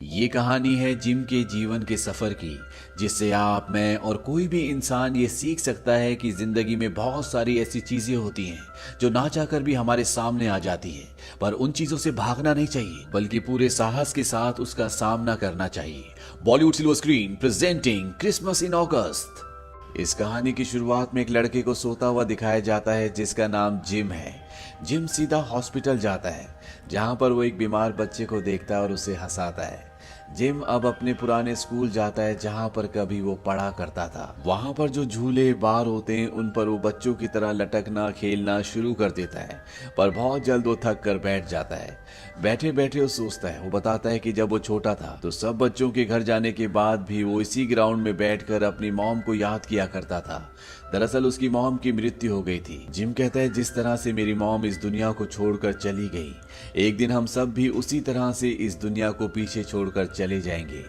ये कहानी है जिम के जीवन के सफर की, जिससे आप, मैं और कोई भी इंसान ये सीख सकता है कि जिंदगी में बहुत सारी ऐसी चीजें होती हैं जो ना चाहकर भी हमारे सामने आ जाती है। पर उन चीजों से भागना नहीं चाहिए, बल्कि पूरे साहस के साथ उसका सामना करना चाहिए। Bollywood silver screen presenting Christmas in August. इस कहानी की शुरुआत में एक लड़के को सोता हुआ दिखाया जाता है जिसका नाम जिम है। जिम सीधा हॉस्पिटल जाता है, जहां पर वो एक बीमार बच्चे को देखता है और उसे हंसाता है। जिम अब अपने पुराने स्कूल जाता है जहां पर कभी वो पढ़ा करता था। वहां पर जो झूले बार होते हैं उन पर वो बच्चों की तरह लटकना खेलना शुरू कर देता है, पर बहुत जल्द वो थक कर बैठ जाता है। बैठे बैठे वो सोचता है, वो बताता है कि जब वो छोटा था तो सब बच्चों के घर जाने के बाद भी वो इसी ग्राउंड में बैठकर अपनी मॉम को याद किया करता था। दरअसल उसकी मॉम की मृत्यु हो गई थी। जिम कहता है, जिस तरह से मेरी मॉम इस दुनिया को छोड़कर चली गई, एक दिन हम सब भी उसी तरह से इस दुनिया को पीछे छोड़कर चले जाएंगे।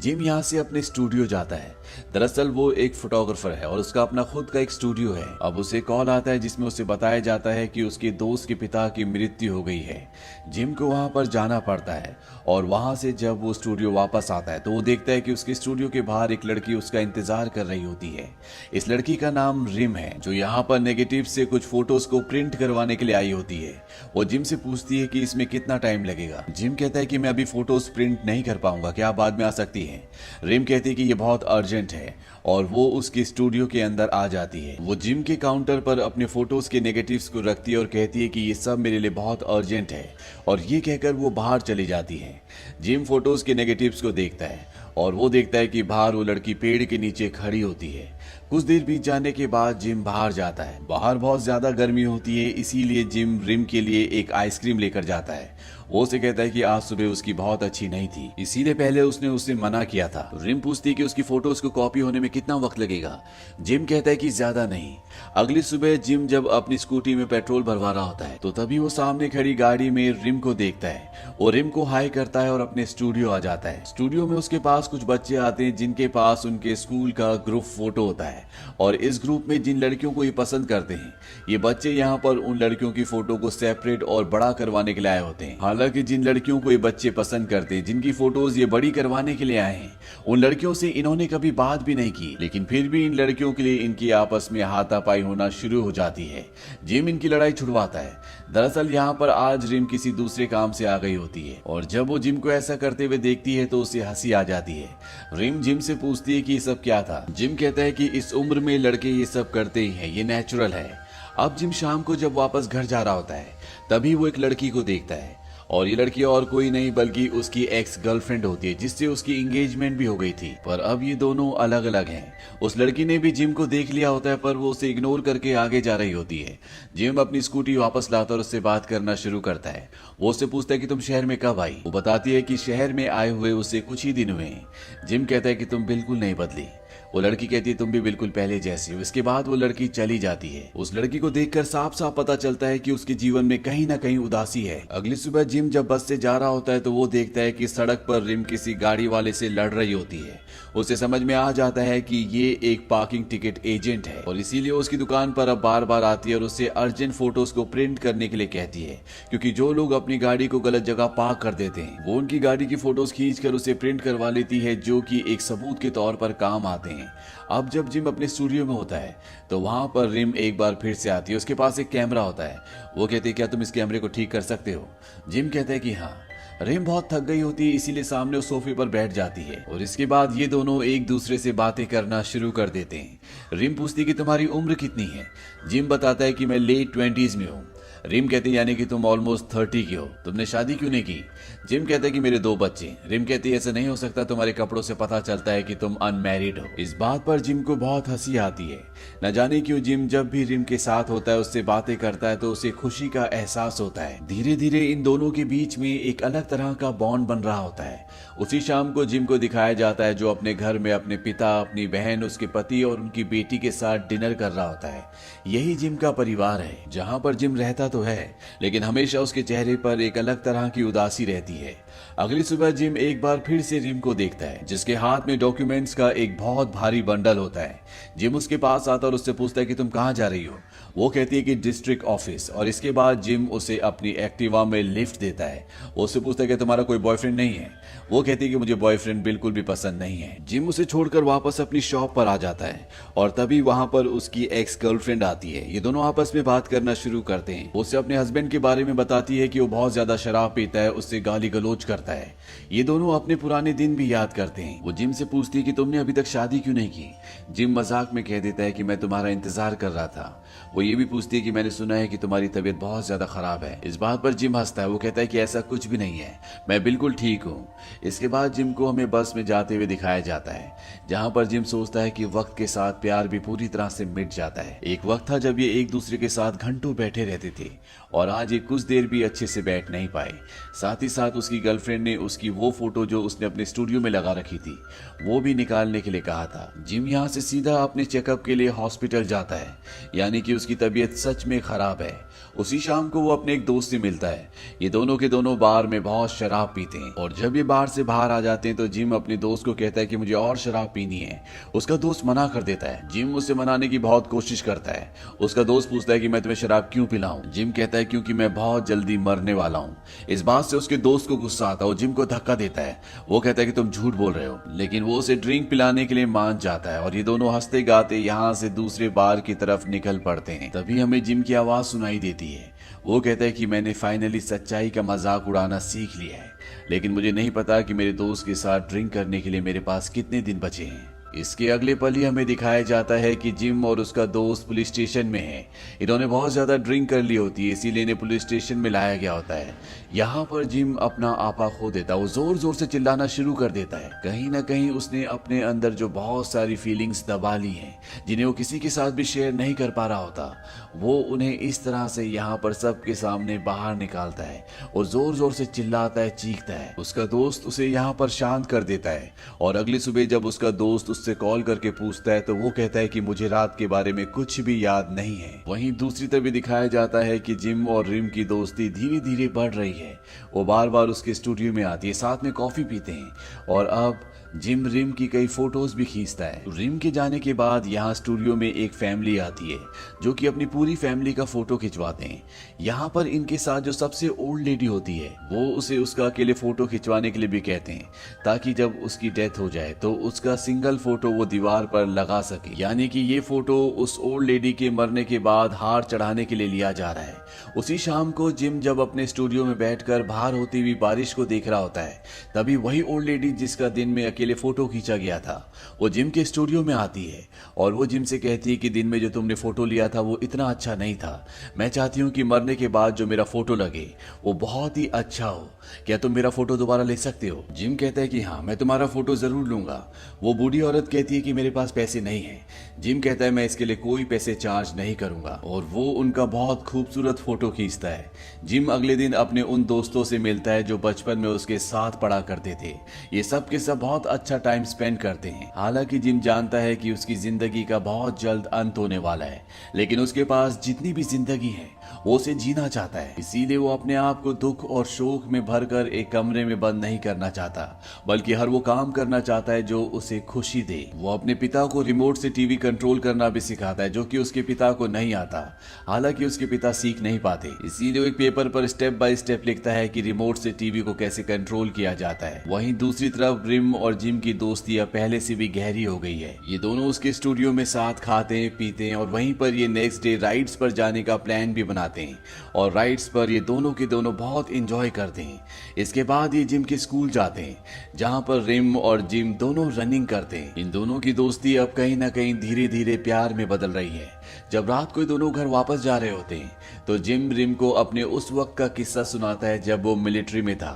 जिम यहाँ से अपने स्टूडियो जाता है। दरअसल वो एक फोटोग्राफर है और उसका अपना खुद का एक स्टूडियो है। अब उसे कॉल आता है जिसमें उसे बताया जाता है कि उसके दोस्त के पिता की मृत्यु हो गई है। जिम को वहां पर जाना पड़ता है और वहां से जब वो स्टूडियो वापस आता है तो वो देखता है कि उसके स्टूडियो के बाहर एक लड़की उसका इंतजार कर रही होती है। इस लड़की का नाम रिम है, जो यहाँ पर नेगेटिव से कुछ फोटोज को प्रिंट करवाने के लिए आई होती है। वो जिम से पूछती है कि इसमें कितना टाइम लगेगा। जिम कहता है कि मैं अभी फोटोज प्रिंट नहीं कर पाऊंगा, क्या आप बाद में आ सकती हैं। रिम कहती है कि ये बहुत अर्जेंट है और वो उसके स्टूडियो के अंदर आ जाती है। वो जिम के काउंटर पर अपने फोटोज के नेगेटिव्स को रखती है और कहती है कि ये सब मेरे लिए बहुत अर्जेंट है, और ये कहकर वो बाहर चली जाती है। जिम फोटोज के नेगेटिव्स को देखता है और वो देखता है कि बाहर वो लड़की पेड़ के नीचे खड़ी होती है। कुछ देर बीत जाने के बाद जिम बाहर जाता है। बाहर बहुत ज्यादा गर्मी होती है, इसीलिए जिम रिम के लिए एक आइसक्रीम लेकर जाता है। वो उसे कहता है कि आज सुबह उसकी बहुत अच्छी नहीं थी, इसीलिए पहले उसने उसे मना किया था। रिम पूछती है कि उसकी फोटोज को कॉपी होने में कितना वक्त लगेगा। जिम कहता है कि ज्यादा नहीं। अगली सुबह जिम जब अपनी स्कूटी में पेट्रोल भरवा रहा होता है तो तभी वो सामने खड़ी गाड़ी में रिम को देखता है। वो रिम को हाई करता है और अपने स्टूडियो आ जाता है। स्टूडियो में उसके पास कुछ बच्चे आते हैं जिनके पास उनके स्कूल का ग्रुप फोटो होता है, और इस ग्रुप में जिन लड़कियों को ये पसंद करते हैं, ये बच्चे यहाँ पर उन लड़कियों की फोटो को सेपरेट और बड़ा करवाने के लिए आए होते हैं। हालांकि जिन लड़कियों को ये बच्चे पसंद करते हैं, जिनकी फोटोज ये बड़ी करवाने के लिए आए हैं, उन लड़कियों से इन्होंने कभी बात भी नहीं की, लेकिन फिर भी इन लड़कियों के लिए इनकी आपस में हाथापाई होना शुरू हो जाती है। जिम इनकी लड़ाई छुड़वाता है। दरअसल यहाँ पर आज रिम किसी दूसरे काम से आ गई होती है, और जब वो जिम को ऐसा करते हुए देखती है तो उसे हंसी आ जाती है। रिम जिम से पूछती है कि ये सब क्या था। जिम कहता है कि इस उम्र में लड़के ये सब करते ही हैं, ये नेचुरल है। अब जिम शाम को जब वापस घर जा रहा होता है तभी वो एक लड़की को देखता है, और ये लड़की और कोई नहीं बल्कि उसकी एक्स गर्लफ्रेंड होती है, जिससे उसकी एंगेजमेंट भी हो गई थी। पर अब ये दोनों अलग अलग हैं। उस लड़की ने भी जिम को देख लिया होता है, पर वो उसे इग्नोर करके आगे जा रही होती है। जिम अपनी स्कूटी वापस लाता और उससे बात करना शुरू करता है। वो उससे पूछता है कि तुम शहर में कब आई। वो बताती है कि शहर में आए हुए उसे कुछ ही दिन हुए हैं। जिम कहता है कि तुम बिल्कुल नहीं बदली। वो लड़की कहती है तुम भी बिल्कुल पहले जैसी हो। इसके बाद वो लड़की चली जाती है। उस लड़की को देखकर साफ साफ पता चलता है कि उसके जीवन में कहीं ना कहीं उदासी है। अगली सुबह जिम जब बस से जा रहा होता है तो वो देखता है कि सड़क पर रिम किसी गाड़ी वाले से लड़ रही होती है। उसे समझ में आ जाता है कि ये एक पार्किंग टिकट एजेंट है, और इसीलिए उसकी दुकान पर अब बार बार आती है और उससे अर्जेंट फोटोज को प्रिंट करने के लिए कहती है, क्योंकि जो लोग अपनी गाड़ी को गलत जगह पार्क कर देते हैं वो उनकी गाड़ी की फोटोज खींच कर उसे प्रिंट करवा लेती है, जो कि एक सबूत के तौर पर काम आते हैं। अब जब जिम अपने स्टूडियो में होता है तो वहां पर रिम एक बार फिर से आती है। उसके पास एक कैमरा होता है। वो कहती है क्या तुम इस कैमरे को ठीक कर सकते हो। जिम कहता है कि हाँ। रिम बहुत थक गई होती है, इसीलिए सामने उस सोफे पर बैठ जाती है, और इसके बाद ये दोनों एक दूसरे से बातें करना शुरू कर देते हैं। रिम पूछती है कि तुम्हारी उम्र कितनी है। जिम बताता है कि मैं लेट 20s में हूँ। रिम कहती है यानी कि तुम ऑलमोस्ट 30 की हो, तुमने शादी क्यों नहीं की। जिम कहता है कि मेरे 2 बच्चे। रिम कहती है ऐसा नहीं हो सकता, तुम्हारे कपड़ों से पता चलता है कि तुम अनमैरिड हो। इस बात पर जिम को बहुत हंसी आती है। न जाने क्यों जिम जब भी रिम के साथ होता है, उससे बातें करता है तो उसे खुशी का एहसास होता है। धीरे धीरे इन दोनों के बीच में एक अलग तरह का बॉन्ड बन रहा होता है। उसी शाम को जिम को दिखाया जाता है जो अपने घर में अपने पिता, अपनी बहन, उसके पति और उनकी बेटी के साथ डिनर कर रहा होता है। यही जिम का परिवार है। जहाँ पर जिम रहता तो है, लेकिन हमेशा उसके चेहरे पर एक अलग तरह की उदासी रहती है। अगली सुबह जिम एक बार फिर से रिम को देखता है, जिसके हाथ में डॉक्यूमेंट्स का एक बहुत भारी बंडल होता है। जिम उसके पास आता और उससे पूछता है कि तुम कहाँ जा रही हो। वो कहती है कि डिस्ट्रिक्ट ऑफिस, और इसके बाद जिम उसे अपनी एक्टिवा में लिफ्ट देता है। वो उससे पूछता है कि तुम्हारा कोई बॉयफ्रेंड नहीं है। वो कहती है कि मुझे बॉयफ्रेंड बिल्कुल भी पसंद नहीं है। जिम उसे छोड़कर वापस अपनी शॉप पर आ जाता है और तभी वहां पर उसकी एक्स गर्लफ्रेंड आती है। ये दोनों आपस में बात करना शुरू करते हैं। वो उसे अपने हस्बैंड के बारे में बताती है कि वो बहुत ज्यादा शराब पीता है, उससे गाली गलौज करता है। ये दोनों अपने पुराने दिन भी याद करते हैं। वो जिम से पूछती है कि तुमने अभी तक शादी क्यों नहीं की। जिम मजाक में कह देता है कि मैं तुम्हारा इंतजार कर रहा था। वो ये भी पूछती है कि मैंने सुना है कि तुम्हारी तबीयत बहुत ज्यादा खराब है। इस बात पर जिम हंसता है। वो कहता है कि ऐसा कुछ भी नहीं है, मैं बिल्कुल ठीक हूँ। इसके बाद जिम को हमें बस में जाते हुए दिखाया जाता है, जहाँ पर जिम सोचता है कि वक्त के साथ प्यार भी पूरी तरह से मिट जाता है। एक वक्त था जब ये एक दूसरे के साथ घंटों बैठे रहते थे और आज ये कुछ देर भी अच्छे से बैठ नहीं पाए। साथ ही साथ उसकी गर्लफ्रेंड ने उसकी वो फोटो जो उसने अपने स्टूडियो में लगा रखी थी वो भी निकालने के लिए कहा था। जिम यहाँ से सीधा अपने चेकअप के लिए हॉस्पिटल जाता है, यानी कि उसकी तबीयत सच में खराब है। उसी शाम को वो अपने एक दोस्त से मिलता है। ये दोनों के दोनों बार में बहुत शराब पीते हैं और जब ये बार से बाहर आ जाते हैं तो जिम अपने दोस्त को कहता है कि मुझे और शराब पीनी है। उसका दोस्त मना कर देता है। जिम उसे मनाने की बहुत कोशिश करता है। उसका दोस्त पूछता है कि मैं तुम्हें शराब क्यों पिलाऊं। जिम कहता है क्योंकि मैं बहुत जल्दी मरने वाला हूँ। इस बात से उसके दोस्त को गुस्सा आता है। वो जिम को धक्का देता है। वो कहता है कि तुम झूठ बोल रहे हो, लेकिन वो उसे ड्रिंक पिलाने के लिए मान जाता है और ये दोनों हंसते गाते यहाँ से दूसरे बार की तरफ निकल पड़ते हैं। तभी हमें जिम की आवाज सुनाई देती है। वो कहता है कि मैंने फाइनली सच्चाई का मजाक उड़ाना सीख लिया है, लेकिन मुझे नहीं पता कि मेरे दोस्त के साथ ड्रिंक करने के लिए मेरे पास कितने दिन बचे हैं। इसके अगले पल ही हमें दिखाया जाता है कि जिम और उसका दोस्त पुलिस स्टेशन में है। इन्होंने बहुत ज्यादा ड्रिंक कर ली होती है, इसीलिए इन्हें पुलिस स्टेशन में लाया गया होता है। यहाँ पर जिम अपना आपा खो देता है। वो जोर जोर से चिल्लाना शुरू कर देता है। कहीं ना कहीं उसने अपने अंदर जो बहुत सारी फीलिंग्स दबा ली हैं, जिन्हें वो किसी के साथ भी शेयर नहीं कर पा रहा होता, वो उन्हें इस तरह से यहाँ पर सबके सामने बाहर निकालता है और जोर जोर से चिल्लाता है, चीखता है। उसका दोस्त उसे यहाँ पर शांत कर देता है और अगली सुबह जब उसका दोस्त उससे कॉल करके पूछता है तो वो कहता है कि मुझे रात के बारे में कुछ भी याद नहीं है। वहीं दूसरी तरफ दिखाया जाता है कि जिम और रिम की दोस्ती धीरे धीरे बढ़ रही है। वो बार बार उसके स्टूडियो में आती है, साथ में कॉफी पीते हैं और अब जिम रिम की कई फोटोज भी खींचता है। रिम के जाने के बाद यहाँ स्टूडियो में एक फैमिली आती है जो कि अपनी पूरी फैमिली का फोटो खिंचवाते हैं। यहाँ पर इनके साथ जो सबसे ओल्ड लेडी होती है वो उसे उसका अकेले फोटो खिंचवाने के लिए भी कहते हैं, ताकि जब उसकी डेथ हो जाए तो उसका सिंगल फोटो वो दीवार पर लगा सके। यानी कि ये फोटो उस ओल्ड लेडी के मरने के बाद हार चढ़ाने के लिए लिया जा रहा है। उसी शाम को जिम जब अपने स्टूडियो में बैठकर बाहर होती हुई बारिश को देख रहा होता है, तभी वही ओल्ड लेडी जिसका दिन में अकेले फोटो खींचा गया था वो जिम के स्टूडियो में आती है और वो जिम से कहती है कि दिन में जो तुमने फोटो लिया था वो इतना अच्छा नहीं था। मैं चाहती हूँ कि मरने के बाद जो मेरा फोटो लगे वो बहुत ही अच्छा हो। क्या तुम मेरा फोटो दोबारा ले सकते हो। जिम कहता है कि हाँ, मैं तुम्हारा फोटो जरूर लूंगा। वो बूढ़ी औरत कहती है कि मेरे पास पैसे नहीं है। जिम कहता है मैं इसके लिए कोई पैसे चार्ज नहीं करूंगा और वो उनका बहुत खूबसूरत फोटो खींचता है। जिम अगले दिन अपने उन दोस्तों से मिलता है जो बचपन में उसके साथ पढ़ा करते थे। ये सब के सब बहुत अच्छा टाइम स्पेंड करते हैं। हालांकि जिम जानता है कि उसकी जिंदगी का बहुत जल्द अंत होने वाला है, लेकिन उसके पास जितनी भी जिंदगी है वो उसे जीना चाहता है। इसीलिए वो अपने आप को दुख और शोक में भरकर एक कमरे में बंद नहीं करना चाहता, बल्कि हर वो काम करना चाहता है जो उसे खुशी दे। वो अपने पिता को रिमोट से टीवी कंट्रोल करना भी सिखाता है, जो कि उसके पिता को नहीं आता। हालांकि उसके पिता सीख नहीं पाते, इसीलिए वो एक पेपर पर स्टेप बाय स्टेप लिखता है कि रिमोट से टीवी को कैसे कंट्रोल किया जाता है। वहीं दूसरी तरफ रिम और जिम की दोस्ती अब पहले से भी गहरी हो गई है। ये दोनों उसके स्टूडियो में साथ खाते हैं, पीते हैं और वहीं पर ये नेक्स्ट डे राइड्स पर जाने का प्लान भी बनाते हैं और राइड्स पर ये दोनों के दोनों बहुत एंजॉय करते हैं। इसके बाद ये जिम के स्कूल जाते हैं, जहां पर रिम और जिम दोनों रनिंग करते हैं। इन दोनों की दोस्ती अब कहीं ना कहीं धीरे धीरे प्यार में बदल रही है। जब रात को दोनों घर वापस जा रहे होते हैं तो जिम रिम को अपने उस वक्त का किस्सा सुनाता है जब वो मिलिट्री में था।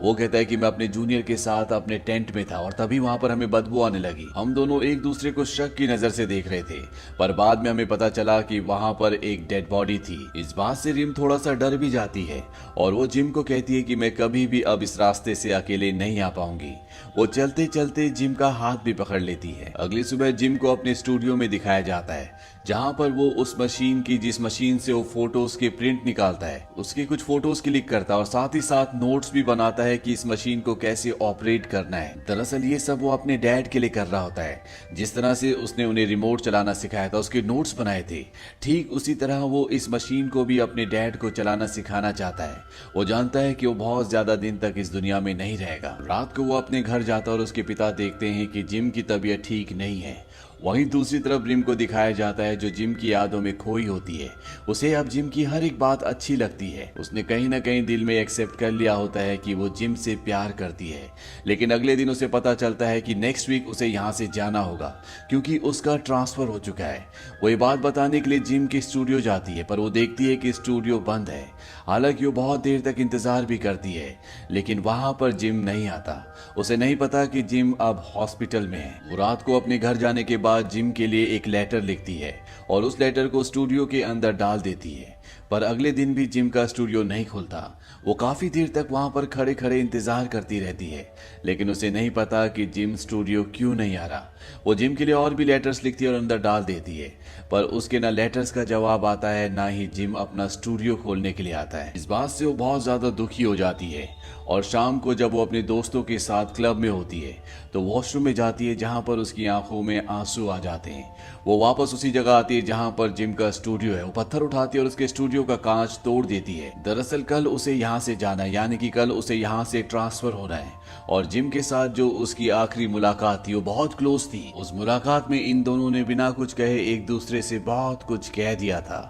वो कहता है कि मैं अपने जूनियर के साथ अपने टेंट में था और तभी वहां पर हमें बदबू आने लगी। हम दोनों एक दूसरे को शक की नजर से देख रहे थे, पर बाद में हमें पता चला कि वहां पर एक डेड बॉडी थी। इस बात से रिम थोड़ा सा डर भी जाती है और वो जिम को कहती है कि मैं कभी भी अब इस रास्ते से अकेले नहीं आ पाऊंगी। वो चलते चलते जिम का हाथ भी पकड़ लेती है। अगली सुबह जिम को अपने स्टूडियो में दिखाया जाता है, जहां पर वो उस मशीन की जिस मशीन से वो फोटोज के प्रिंट निकालता है उसकी कुछ फोटोज क्लिक करता है और साथ ही साथ नोट्स भी बनाता है कि इस मशीन को कैसे ऑपरेट करना है। दरअसल ये सब वो अपने डैड के लिए कर रहा होता है। जिस तरह से उसने उन्हें रिमोट चलाना सिखाया था, उसके नोट्स बनाए थे, ठीक उसी तरह वो इस मशीन को भी अपने डैड को चलाना सिखाना चाहता है। वो जानता है कि वो बहुत ज्यादा दिन तक इस दुनिया में नहीं रहेगा। रात को वो अपने घर जाता है और उसके पिता देखते हैं कि जिम की तबीयत ठीक नहीं है। वहीं दूसरी तरफ रिम को दिखाया जाता है जो जिम की यादों में खोई होती है। उसे अब जिम की हर एक बात अच्छी लगती है। उसने कहीं ना कहीं दिल में एक्सेप्ट कर लिया होता है कि वो जिम से प्यार करती है। लेकिन अगले दिन उसे पता चलता है कि नेक्स्ट वीक उसे यहाँ से जाना होगा क्योंकि उसका ट्रांसफर हो चुका है। वो ये बात बताने के लिए जिम के स्टूडियो जाती है, पर वो देखती है कि स्टूडियो बंद है। हालांकि वो बहुत देर तक इंतजार भी करती है, लेकिन वहां पर जिम नहीं आता। उसे नहीं पता कि जिम अब हॉस्पिटल में है। वो रात को अपने घर जाने के बाद जिम के लिए एक लेटर लिखती है और उस लेटर को स्टूडियो के अंदर डाल देती है। पर अगले दिन भी जिम का स्टूडियो नहीं खुलता। वो काफी देर तक वहां पर खड़े खड़े इंतजार करती रहती है, लेकिन उसे नहीं पता कि जिम स्टूडियो क्यों नहीं आ रहा। वो जिम के लिए और भी लेटर्स लिखती है और अंदर डाल देती है, पर उसके ना लेटर्स का जवाब आता है, ना ही जिम अपना स्टूडियो खोलने के लिए आता है। इस बात से वो बहुत ज्यादा दुखी हो जाती है और शाम को जब वो अपने दोस्तों के साथ क्लब में होती है तो वॉशरूम में जाती है, जहां पर उसकी आंखों में आंसू आ जाते हैं। वो वापस उसी जगह आती है जहां पर जिम का स्टूडियो है। वो पत्थर उठाती है और उसके स्टूडियो का कांच तोड़ देती है। दरअसल कल उसे यहाँ से जाना है, यानी कि कल उसे यहाँ से ट्रांसफर होना है। और जिम के साथ जो उसकी आखिरी मुलाकात थी वो बहुत क्लोज थी। उस मुलाकात में इन दोनों ने बिना कुछ कहे एक दूसरे से बहुत कुछ कह दिया था।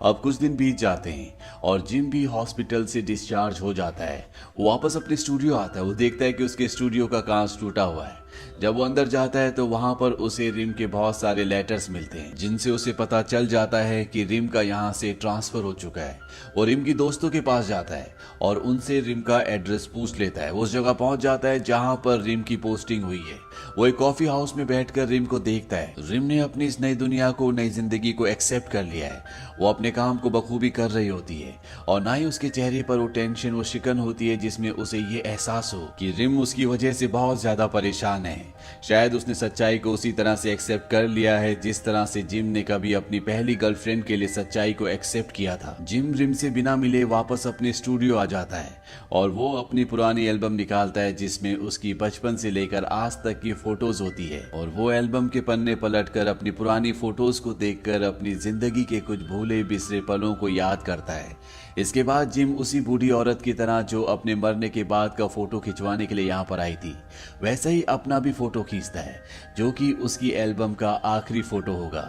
अब कुछ दिन बीत जाते हैं और जिम भी हॉस्पिटल से डिस्चार्ज हो जाता है। वो वापस अपने स्टूडियो आता है। वो देखता है कि उसके स्टूडियो का कांच टूटा हुआ है। जब वो अंदर जाता है तो वहां पर उसे रिम के बहुत सारे लेटर्स मिलते हैं, जिनसे उसे पता चल जाता है कि रिम का यहाँ से ट्रांसफर हो चुका है। वो रिम की दोस्तों के पास जाता है और उनसे रिम का एड्रेस पूछ लेता है। वो उस जगह पहुंच जाता है जहां पर रिम की पोस्टिंग हुई है। वो एक कॉफी हाउस में बैठकर रिम को देखता है। रिम ने अपनी इस नई दुनिया को, नई जिंदगी को एक्सेप्ट कर लिया है। वो अपने काम को बखूबी कर रही होती है और ना ही उसके चेहरे पर वो टेंशन, वो शिकन होती है जिसमें उसे ये एहसास हो कि रिम उसकी वजह से बहुत ज्यादा परेशान है। शायद उसने सच्चाई को उसी तरह से एक्सेप्ट कर लिया है जिस तरह से जिम ने कभी अपनी पहली गर्लफ्रेंड के लिए सच्चाई को एक्सेप्ट किया था। जिम रिम से बिना मिले वापस अपने स्टूडियो आ जाता है और वो अपनी पुरानी एल्बम निकालता है जिसमें उसकी बचपन से लेकर आज तक की फोटोज होती है। और वो एल्बम के पन्ने पलटकर अपनी पुरानी फोटोज को देखकर अपनी जिंदगी के कुछ भूले बिसरे पलों को याद करता है। इसके बाद जिम उसी बूढ़ी औरत की तरह जो अपने मरने के बाद का फोटो खिंचवाने के लिए यहाँ पर आई थी, वैसे ही अपना भी फोटो खींचता है जो कि उसकी एल्बम का आखिरी फोटो होगा।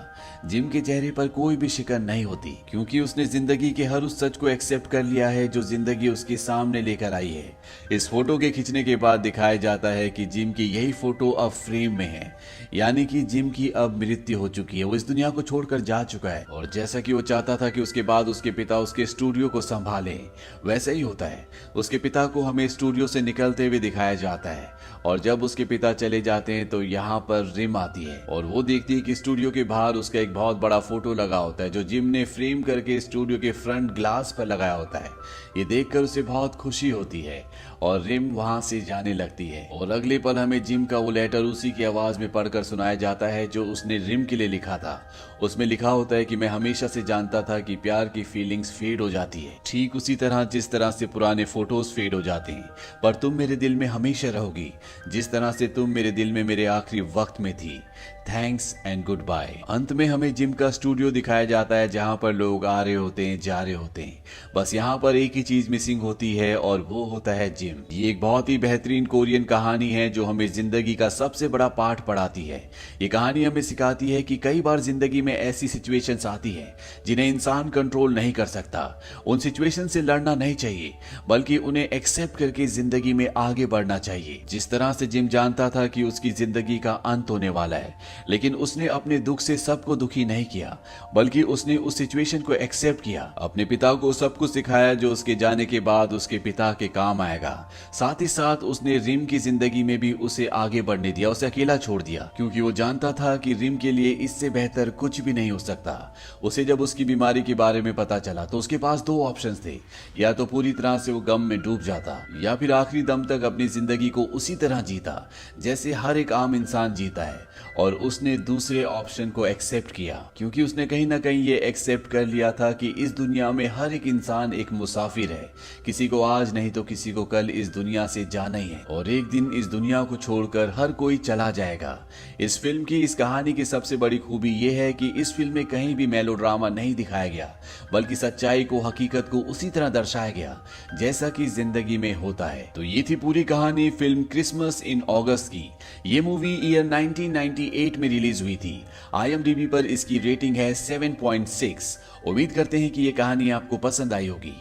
जिम के चेहरे पर कोई भी शिकन नहीं होती क्योंकि उसने जिंदगी के हर उस सच को एक्सेप्ट कर लिया है जो जिंदगी उसके सामने लेकर आई है। इस फोटो के खींचने के बाद दिखाया जाता है कि जिम की यही फोटो अब फ्रेम में है, यानी कि जिम की अब मृत्यु हो चुकी है। वो इस दुनिया को छोड़कर जा चुका है और जैसा कि वो चाहता था कि उसके बाद उसके पिता उसके स्टूडियो को संभाले, वैसा ही होता है। उसके पिता को हमें स्टूडियो से निकलते हुए दिखाया जाता है और जब उसके पिता चले जाते हैं तो यहाँ पर रिम आती है और वो देखती है कि स्टूडियो के बाहर उसका एक बहुत बड़ा फोटो लगा होता है जो जिम ने फ्रेम करके स्टूडियो के फ्रंट ग्लास पर लगाया होता है। ये देखकर उसे बहुत खुशी होती है और रिम वहां से जाने लगती है। और अगले पल हमें जिम का वो लेटर उसी की आवाज में पढ़कर सुनाया जाता है जो उसने रिम के लिए लिखा था। उसमें लिखा होता है कि मैं हमेशा से जानता था कि प्यार की फीलिंग्स फेड हो जाती है, ठीक उसी तरह जिस तरह से पुराने फोटोज फेड हो जाते हैं, पर तुम मेरे दिल में हमेशा रहोगी जिस तरह से तुम मेरे दिल में मेरे आखिरी वक्त में थी। Thanks and goodbye. अंत में हमें जिम का स्टूडियो दिखाया जाता है जहां पर लोग आ रहे होते हैं, जा रहे होते हैं। बस यहाँ पर एक ही चीज मिसिंग होती है और वो होता है जिम। ये एक बहुत ही बेहतरीन कोरियन कहानी है जो हमें जिंदगी का सबसे बड़ा पाठ पढ़ाती है। ये कहानी हमें सिखाती है कि कई बार जिंदगी में ऐसी सिचुएशंस आती है जिन्हें इंसान कंट्रोल नहीं कर सकता। उन सिचुएशन से लड़ना नहीं चाहिए बल्कि उन्हें एक्सेप्ट करके जिंदगी में आगे बढ़ना चाहिए। जिस तरह से जिम जानता था कि उसकी जिंदगी का अंत होने वाला है, लेकिन उसने अपने दुख से सबको दुखी नहीं किया, बल्कि उसने उस सिचुएशन को एक्सेप्ट किया। अपने पिता को सब कुछ सिखाया जो उसके जाने के बाद उसके पिता के काम आएगा। साथ ही साथ उसने रिम की जिंदगी में भी उसे आगे बढ़ने दिया, उसे अकेला छोड़ दिया, क्योंकि वो जानता था कि रिम के लिए इससे बेहतर कुछ भी नहीं हो सकता। उसे जब उसकी बीमारी के बारे में पता चला तो उसके पास दो ऑप्शंस थे, या तो पूरी तरह से वो गम में डूब जाता, या फिर आखिरी दम तक अपनी जिंदगी को उसी तरह जीता जैसे हर एक आम इंसान जीता है। और उसने दूसरे ऑप्शन को एक्सेप्ट किया, क्योंकि उसने कहीं ना कहीं ये एक्सेप्ट कर लिया था कि इस दुनिया में हर एक इंसान एक मुसाफिर है। किसी को आज नहीं तो किसी को कल इस दुनिया से जाना ही है, और एक दिन इस दुनिया को छोड़कर हर कोई चला जाएगा। इस फिल्म की इस कहानी की सबसे बड़ी खूबी यह है कि इस फिल्म में कहीं भी मेलोड्रामा नहीं दिखाया गया, बल्कि सच्चाई को, हकीकत को उसी तरह दर्शाया गया जैसा कि जिंदगी में होता है। तो ये थी पूरी कहानी फिल्म क्रिसमस इन अगस्त की। ये मूवी ईयर 1998 में रिलीज हुई थी। IMDb पर इसकी रेटिंग है 7.6। उम्मीद करते हैं कि ये कहानी आपको पसंद आई होगी।